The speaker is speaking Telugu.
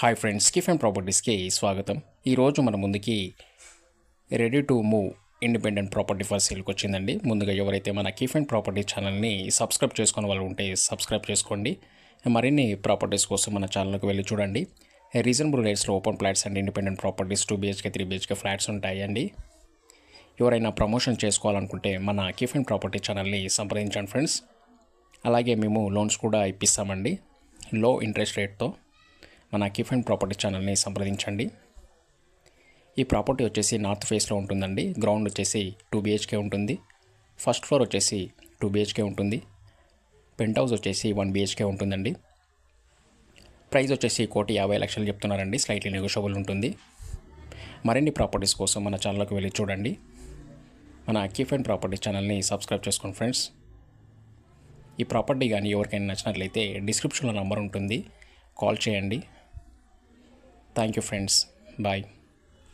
హాయ్ ఫ్రెండ్స్, కిఫ్ అండ్ ప్రాపర్టీస్కి స్వాగతం. ఈరోజు మన ముందుకి ready to move independent property for సేల్కి వచ్చిందండి. ముందుగా ఎవరైతే మన కిఫ్ అండ్ ప్రాపర్టీ ఛానల్ని సబ్స్క్రైబ్ చేసుకునే వాళ్ళు ఉంటే సబ్స్క్రైబ్ చేసుకోండి. మరిన్ని ప్రాపర్టీస్ కోసం మన ఛానల్కి వెళ్ళి చూడండి. రీజనబుల్ రేట్స్లో open flats and independent properties 2 BHK 3 BHK flats ఉంటాయండి. ఎవరైనా ప్రమోషన్ చేసుకోవాలనుకుంటే మన కిఫ్ అండ్ ప్రాపర్టీ ఛానల్ని సంప్రదించండి ఫ్రెండ్స్. అలాగే మేము లోన్స్ కూడా ఇప్పిస్తామండి లో ఇంట్రెస్ట్ రేట్తో. మన కిఫ్ అండ్ ప్రాపర్టీ ఛానల్ని సంప్రదించండి. ఈ ప్రాపర్టీ వచ్చేసి నార్త్ ఫేస్లో ఉంటుందండి. గ్రౌండ్ వచ్చేసి 2 BHK ఉంటుంది. ఫస్ట్ ఫ్లోర్ వచ్చేసి 2 BHK ఉంటుంది. పెంట్ హౌస్ వచ్చేసి 1 BHK ఉంటుందండి. ప్రైస్ వచ్చేసి 1,50,00,000 చెప్తున్నారండి. స్లైట్లీ నెగోషియబుల్ ఉంటుంది. మరిన్ని ప్రాపర్టీస్ కోసం మన ఛానల్కి వెళ్ళి చూడండి. మన కిఫ్ అండ్ ప్రాపర్టీ ఛానల్ని సబ్స్క్రైబ్ చేసుకోండి ఫ్రెండ్స్. ఈ ప్రాపర్టీ కానీ ఎవరికైనా నచ్చినట్లయితే డిస్క్రిప్షన్లో నంబర్ ఉంటుంది, కాల్ చేయండి. Thank you friends, bye.